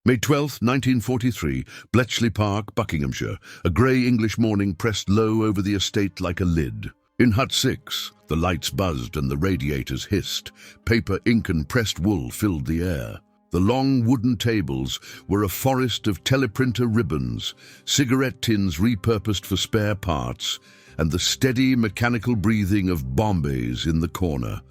May 12, 1943, Bletchley Park, Buckinghamshire. A grey English morning pressed low over the estate like a lid. In Hut 6, the lights buzzed and the radiators hissed. Paper, ink and pressed wool filled the air. The long wooden tables were a forest of teleprinter ribbons, cigarette tins repurposed for spare parts, and the steady mechanical breathing of Bombays in the corner.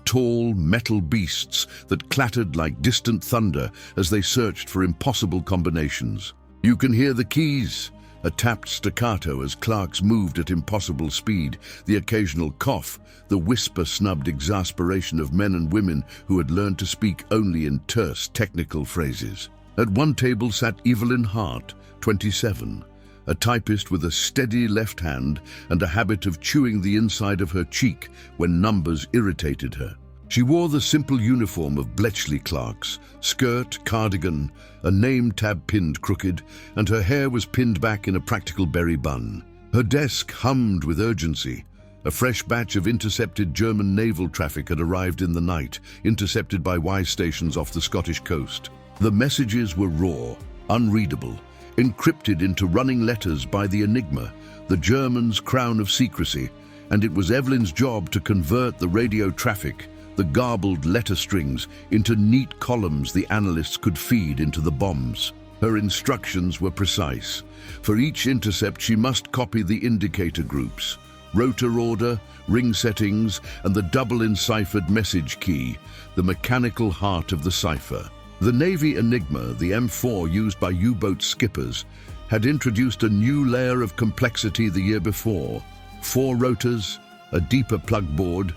Tall metal beasts that clattered like distant thunder as they searched for impossible combinations. You can hear the keys, a tapped staccato as clerks moved at impossible speed, the occasional cough, the whisper-snubbed exasperation of men and women who had learned to speak only in terse technical phrases. At one table sat Evelyn Hart, 27, a typist with a steady left hand and a habit of chewing the inside of her cheek when numbers irritated her. She wore the simple uniform of Bletchley clerks, skirt, cardigan, a name tab pinned crooked, and her hair was pinned back in a practical berry bun. Her desk hummed with urgency. A fresh batch of intercepted German naval traffic had arrived in the night, intercepted by WWII stations off the Scottish coast. The messages were raw, unreadable, encrypted into running letters by the Enigma, the Germans' crown of secrecy, and it was Evelyn's job to convert the radio traffic, the garbled letter strings, into neat columns the analysts could feed into the bombs. Her instructions were precise. For each intercept, she must copy the indicator groups, rotor order, ring settings, and the double-enciphered message key, the mechanical heart of the cipher. The Navy Enigma, the M4 used by U-boat skippers, had introduced a new layer of complexity the year before. 4 rotors, a deeper plug board,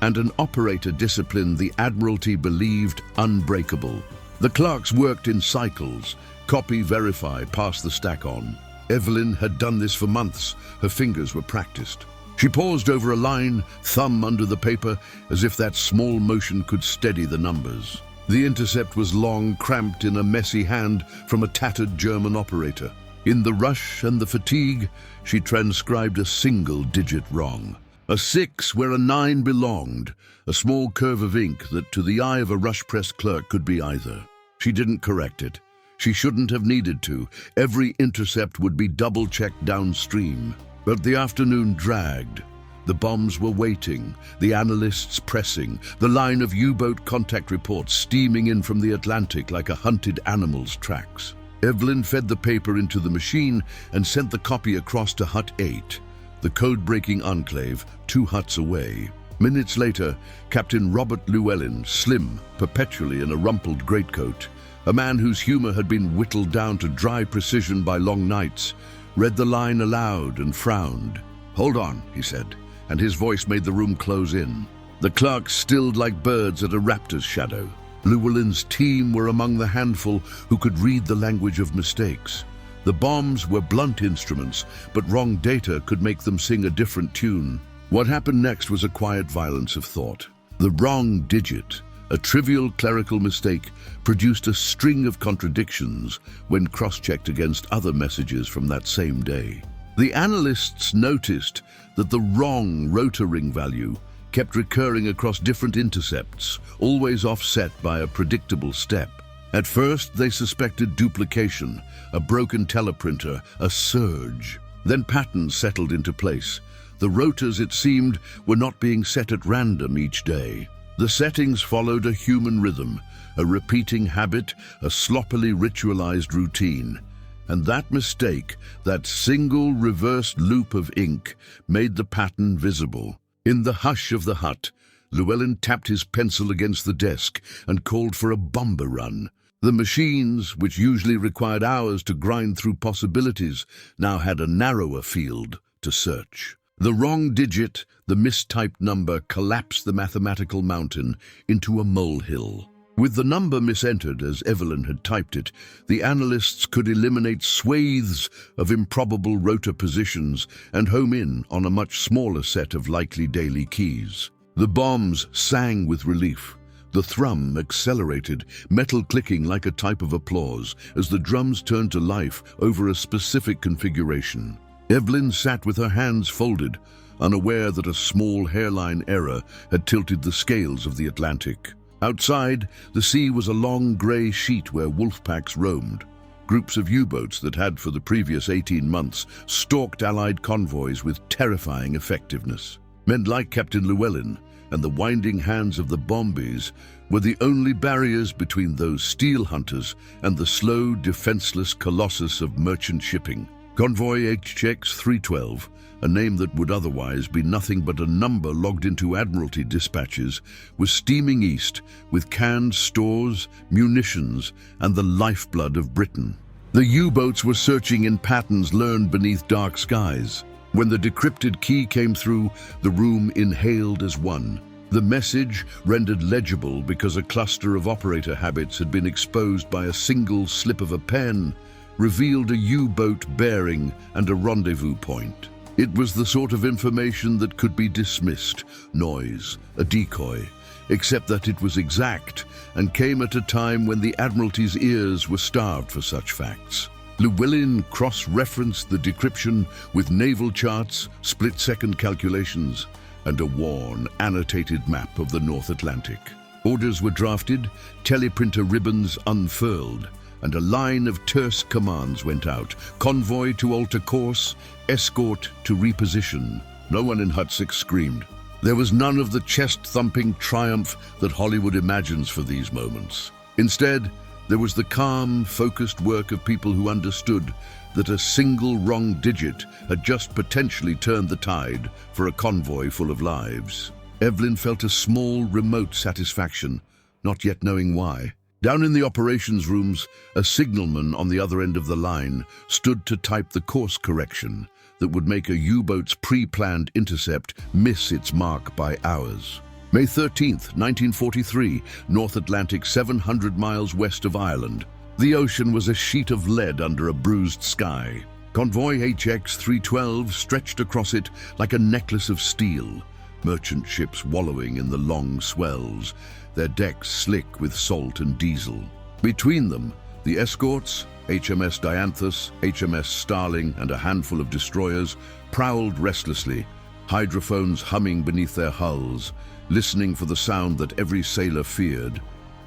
and an operator discipline the Admiralty believed unbreakable. The clerks worked in cycles, copy, verify, pass the stack on. Evelyn had done this for months. Her fingers were practiced. She paused over a line, thumb under the paper, as if that small motion could steady the numbers. The intercept was long, cramped in a messy hand from a tattered German operator. In the rush and the fatigue, she transcribed a single digit wrong. A 6 where a 9 belonged, a small curve of ink that to the eye of a rush-pressed clerk could be either. She didn't correct it. She shouldn't have needed to. Every intercept would be double-checked downstream. But the afternoon dragged. The bombs were waiting, the analysts pressing, the line of U-boat contact reports steaming in from the Atlantic like a hunted animal's tracks. Evelyn fed the paper into the machine and sent the copy across to Hut 8, the code-breaking enclave 2 huts away. Minutes later, Captain Robert Llewellyn, slim, perpetually in a rumpled greatcoat, a man whose humor had been whittled down to dry precision by long nights, read the line aloud and frowned. "Hold on," he said, and his voice made the room close in. The clerks stilled like birds at a raptor's shadow. Llewellyn's team were among the handful who could read the language of mistakes. The bombs were blunt instruments, but wrong data could make them sing a different tune. What happened next was a quiet violence of thought. The wrong digit, a trivial clerical mistake, produced a string of contradictions when cross-checked against other messages from that same day. The analysts noticed that the wrong rotor ring value kept recurring across different intercepts, always offset by a predictable step. At first, they suspected duplication, a broken teleprinter, a surge. Then patterns settled into place. The rotors, it seemed, were not being set at random each day. The settings followed a human rhythm, a repeating habit, a sloppily ritualized routine. And that mistake, that single reversed loop of ink, made the pattern visible. In the hush of the hut, Llewellyn tapped his pencil against the desk and called for a bomber run. The machines, which usually required hours to grind through possibilities, now had a narrower field to search. The wrong digit, the mistyped number, collapsed the mathematical mountain into a molehill. With the number misentered as Evelyn had typed it, the analysts could eliminate swathes of improbable rotor positions and home in on a much smaller set of likely daily keys. The bombs sang with relief. The thrum accelerated, metal clicking like a type of applause as the drums turned to life over a specific configuration. Evelyn sat with her hands folded, unaware that a small hairline error had tilted the scales of the Atlantic. Outside, the sea was a long grey sheet where wolfpacks roamed. Groups of U-boats that had, for the previous 18 months, stalked Allied convoys with terrifying effectiveness. Men like Captain Llewellyn and the winding hands of the Bombies were the only barriers between those steel hunters and the slow, defenseless colossus of merchant shipping. Convoy HX 312, a name that would otherwise be nothing but a number logged into Admiralty dispatches, was steaming east with canned stores, munitions, and the lifeblood of Britain. The U-boats were searching in patterns learned beneath dark skies. When the decrypted key came through, the room inhaled as one. The message, rendered legible because a cluster of operator habits had been exposed by a single slip of a pen, revealed a U-boat bearing and a rendezvous point. It was the sort of information that could be dismissed, noise, a decoy, except that it was exact and came at a time when the Admiralty's ears were starved for such facts. Llewellyn cross-referenced the decryption with naval charts, split-second calculations, and a worn, annotated map of the North Atlantic. Orders were drafted, teleprinter ribbons unfurled, and a line of terse commands went out. Convoy to alter course, escort to reposition. No one in Hut 6 screamed. There was none of the chest-thumping triumph that Hollywood imagines for these moments. Instead, there was the calm, focused work of people who understood that a single wrong digit had just potentially turned the tide for a convoy full of lives. Evelyn felt a small, remote satisfaction, not yet knowing why. Down in the operations rooms, a signalman on the other end of the line stood to type the course correction that would make a U-boat's pre-planned intercept miss its mark by hours. May 13th, 1943, North Atlantic 700 miles west of Ireland. The ocean was a sheet of lead under a bruised sky. Convoy HX 312 stretched across it like a necklace of steel, merchant ships wallowing in the long swells, their decks slick with salt and diesel. Between them, the escorts, HMS Dianthus, HMS Starling, and a handful of destroyers, prowled restlessly, hydrophones humming beneath their hulls, listening for the sound that every sailor feared,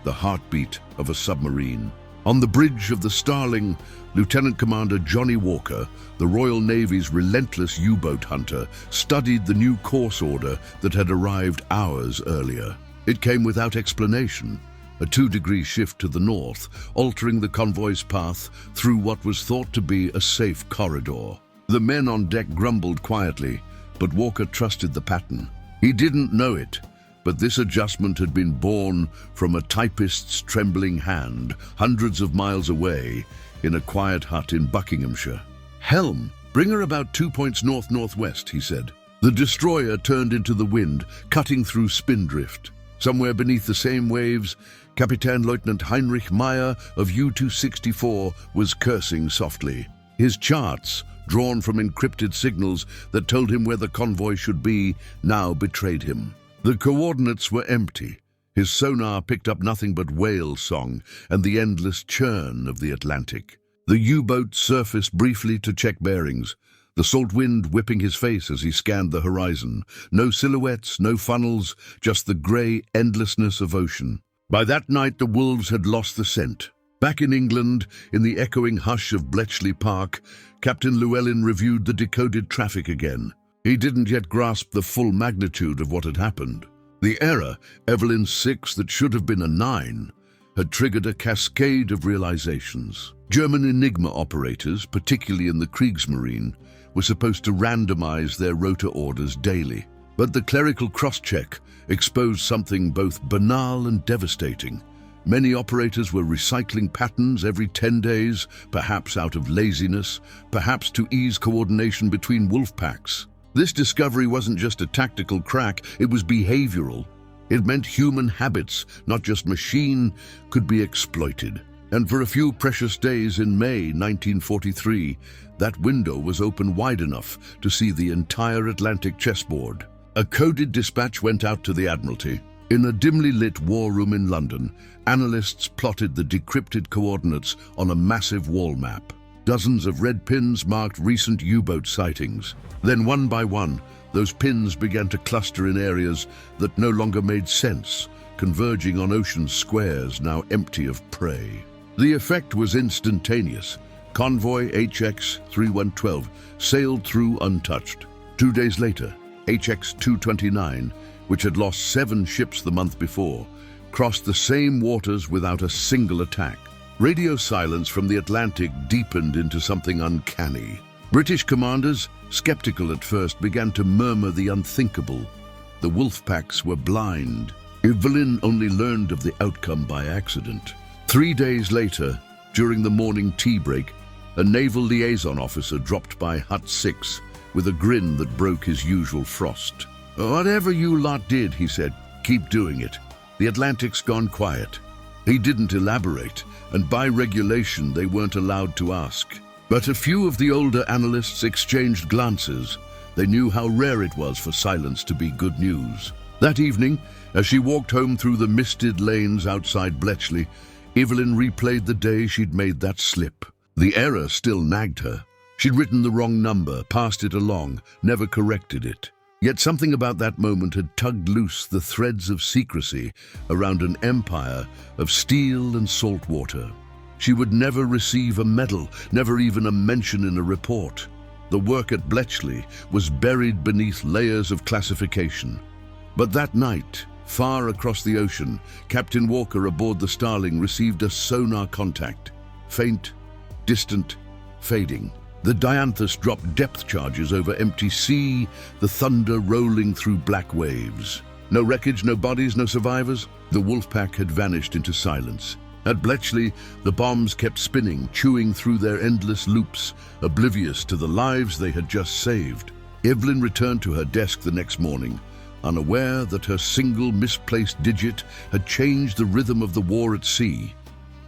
the heartbeat of a submarine. On the bridge of the Starling, Lieutenant Commander Johnny Walker, the Royal Navy's relentless U-boat hunter, studied the new course order that had arrived hours earlier. It came without explanation, a 2-degree shift to the north, altering the convoy's path through what was thought to be a safe corridor. The men on deck grumbled quietly, but Walker trusted the pattern. He didn't know it, but this adjustment had been born from a typist's trembling hand, hundreds of miles away, in a quiet hut in Buckinghamshire. "Helm, bring her about 2 points north-northwest," he said. The destroyer turned into the wind, cutting through spindrift. Somewhere beneath the same waves, Kapitän-Leutnant Heinrich Meyer of U-264 was cursing softly. His charts, drawn from encrypted signals that told him where the convoy should be, now betrayed him. The coordinates were empty. His sonar picked up nothing but whale song and the endless churn of the Atlantic. The U-boat surfaced briefly to check bearings, the salt wind whipping his face as he scanned the horizon. No silhouettes, no funnels, just the grey endlessness of ocean. By that night, the wolves had lost the scent. Back in England, in the echoing hush of Bletchley Park, Captain Llewellyn reviewed the decoded traffic again. He didn't yet grasp the full magnitude of what had happened. The error, Evelyn's 6 that should have been a 9, had triggered a cascade of realizations. German Enigma operators, particularly in the Kriegsmarine, were supposed to randomize their rotor orders daily. But the clerical cross-check exposed something both banal and devastating. Many operators were recycling patterns every 10 days, perhaps out of laziness, perhaps to ease coordination between wolfpacks. This discovery wasn't just a tactical crack, it was behavioral. It meant human habits, not just machine, could be exploited. And for a few precious days in May 1943, that window was open wide enough to see the entire Atlantic chessboard. A coded dispatch went out to the Admiralty. In a dimly lit war room in London, analysts plotted the decrypted coordinates on a massive wall map. Dozens of red pins marked recent U-boat sightings. Then one by one, those pins began to cluster in areas that no longer made sense, converging on ocean squares now empty of prey. The effect was instantaneous. Convoy HX-3112 sailed through untouched. 2 days later, HX-229, which had lost 7 ships the month before, crossed the same waters without a single attack. Radio silence from the Atlantic deepened into something uncanny. British commanders, skeptical at first, began to murmur the unthinkable. The wolfpacks were blind. Evelyn only learned of the outcome by accident. 3 days later, during the morning tea break, a naval liaison officer dropped by Hut 6 with a grin that broke his usual frost. "Whatever you lot did," he said, "keep doing it. The Atlantic's gone quiet." He didn't elaborate, and by regulation they weren't allowed to ask. But a few of the older analysts exchanged glances. They knew how rare it was for silence to be good news. That evening, as she walked home through the misted lanes outside Bletchley, Evelyn replayed the day she'd made that slip. The error still nagged her. She'd written the wrong number, passed it along, never corrected it. Yet something about that moment had tugged loose the threads of secrecy around an empire of steel and salt water. She would never receive a medal, never even a mention in a report. The work at Bletchley was buried beneath layers of classification. But that night, far across the ocean, Captain Walker aboard the Starling received a sonar contact. Faint, distant, fading. The Dianthus dropped depth charges over empty sea, the thunder rolling through black waves. No wreckage, no bodies, no survivors. The wolfpack had vanished into silence. At Bletchley, the bombs kept spinning, chewing through their endless loops, oblivious to the lives they had just saved. Evelyn returned to her desk the next morning, unaware that her single misplaced digit had changed the rhythm of the war at sea,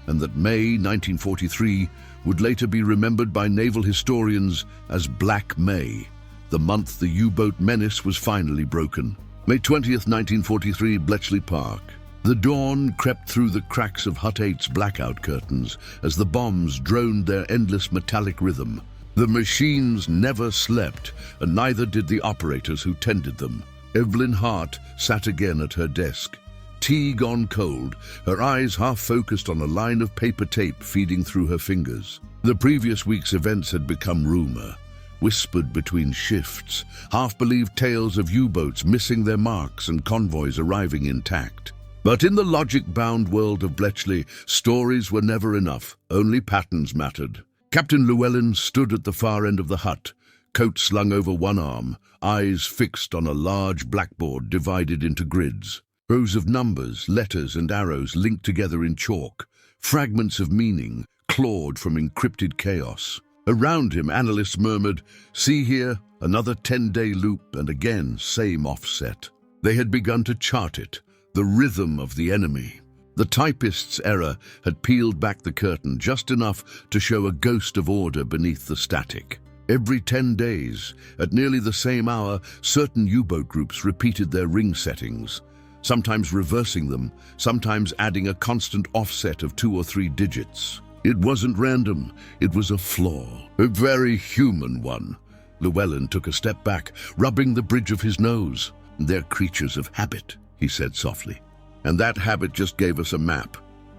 and that May 1943 would later be remembered by naval historians as Black May, the month the U-boat menace was finally broken. May 20th, 1943, Bletchley Park. The dawn crept through the cracks of Hut 8's blackout curtains as the bombs droned their endless metallic rhythm. The machines never slept, and neither did the operators who tended them. Evelyn Hart sat again at her desk. Tea gone cold, her eyes half-focused on a line of paper tape feeding through her fingers. The previous week's events had become rumor, whispered between shifts, half-believed tales of U-boats missing their marks and convoys arriving intact. But in the logic-bound world of Bletchley, stories were never enough, only patterns mattered. Captain Llewellyn stood at the far end of the hut, coat slung over one arm, eyes fixed on a large blackboard divided into grids. Rows of numbers, letters and arrows linked together in chalk, fragments of meaning clawed from encrypted chaos. Around him, analysts murmured, "See here, another 10-day loop, and again, same offset." They had begun to chart it, the rhythm of the enemy. The Typist's error had peeled back the curtain just enough to show a ghost of order beneath the static. Every 10 days, at nearly the same hour, certain U-boat groups repeated their ring settings, sometimes reversing them, sometimes adding a constant offset of 2 or 3 digits. It wasn't random, it was a flaw, a very human one. Llewellyn took a step back, rubbing the bridge of his nose. "They're creatures of habit," he said softly. "And that habit just gave us a map."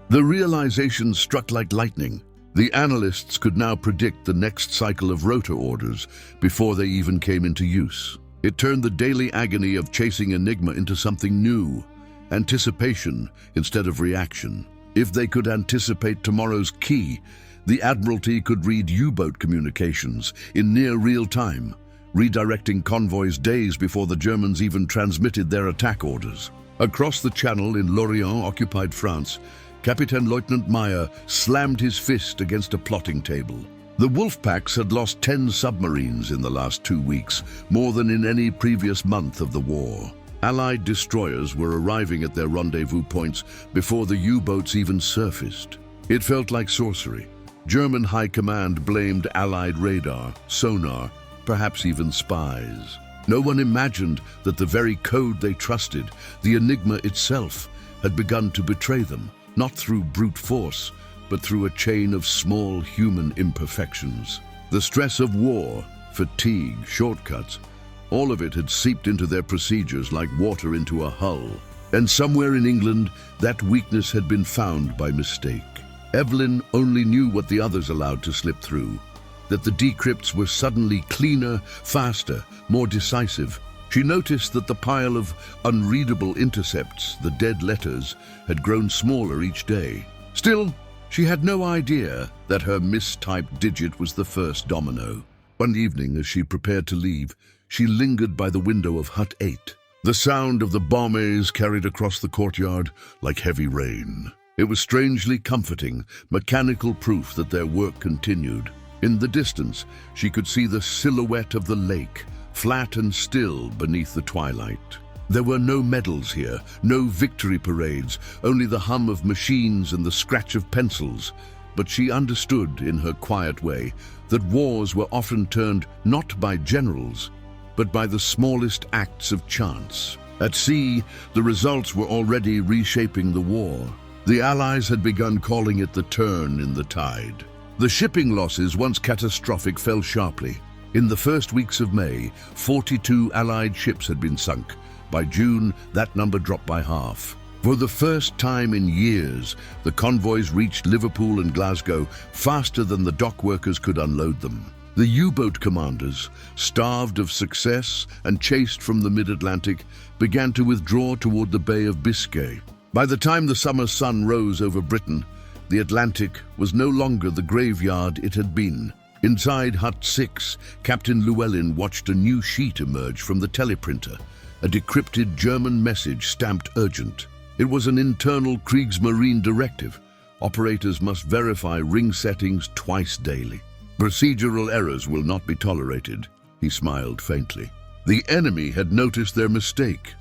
The realization struck like lightning. The analysts could now predict the next cycle of rotor orders before they even came into use. It turned the daily agony of chasing Enigma into something new, anticipation instead of reaction. If they could anticipate tomorrow's key, the Admiralty could read U-boat communications in near real time, redirecting convoys days before the Germans even transmitted their attack orders. Across the channel in Lorient-occupied France, Captain Lieutenant Meyer slammed his fist against a plotting table. The wolfpacks had lost 10 submarines in the last 2 weeks, more than in any previous month of the war. Allied destroyers were arriving at their rendezvous points before the U-boats even surfaced. It felt like sorcery. German high command blamed Allied radar, sonar, perhaps even spies. No one imagined that the very code they trusted, the Enigma itself, had begun to betray them, not through brute force, but through a chain of small human imperfections. The stress of war, fatigue, shortcuts, all of it had seeped into their procedures like water into a hull. And somewhere in England, that weakness had been found by mistake. Evelyn only knew what the others allowed to slip through, that the decrypts were suddenly cleaner, faster, more decisive. She noticed that the pile of unreadable intercepts, the dead letters, had grown smaller each day. Still, she had no idea that her mistyped digit was the first domino. One evening, as she prepared to leave, she lingered by the window of Hut 8. The sound of the bombers carried across the courtyard like heavy rain. It was strangely comforting, mechanical proof that their work continued. In the distance, she could see the silhouette of the lake, flat and still beneath the twilight. There were no medals here, no victory parades, only the hum of machines and the scratch of pencils. But she understood, in her quiet way, that wars were often turned not by generals, but by the smallest acts of chance. At sea, the results were already reshaping the war. The Allies had begun calling it the turn in the tide. The shipping losses, once catastrophic, fell sharply. In the first weeks of May, 42 Allied ships had been sunk. By June, that number dropped by half. For the first time in years, the convoys reached Liverpool and Glasgow faster than the dock workers could unload them. The U-boat commanders, starved of success and chased from the mid-Atlantic, began to withdraw toward the Bay of Biscay. By the time the summer sun rose over Britain, the Atlantic was no longer the graveyard it had been. Inside Hut 6, Captain Llewellyn watched a new sheet emerge from the teleprinter, a decrypted German message stamped urgent. It was an internal Kriegsmarine directive. Operators must verify ring settings twice daily. Procedural errors will not be tolerated, he smiled faintly. The enemy had noticed their mistake,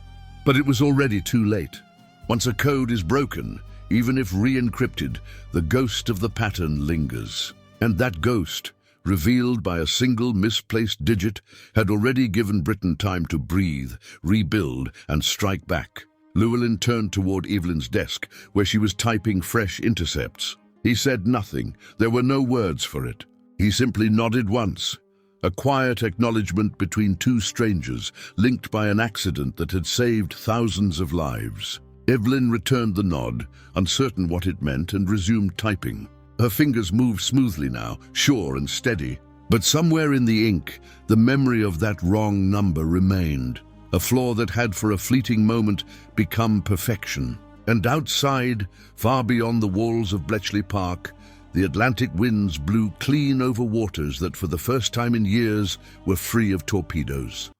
but it was already too late. Once a code is broken, even if re-encrypted, the ghost of the pattern lingers. And that ghost, revealed by a single misplaced digit, had already given Britain time to breathe, rebuild, and strike back. Llewellyn turned toward Evelyn's desk, where she was typing fresh intercepts. He said nothing. There were no words for it. He simply nodded once, a quiet acknowledgement between two strangers, linked by an accident that had saved thousands of lives. Evelyn returned the nod, uncertain what it meant, and resumed typing. Her fingers moved smoothly now, sure and steady. But somewhere in the ink, the memory of that wrong number remained, a flaw that had for a fleeting moment become perfection. And outside, far beyond the walls of Bletchley Park, the Atlantic winds blew clean over waters that for the first time in years were free of torpedoes.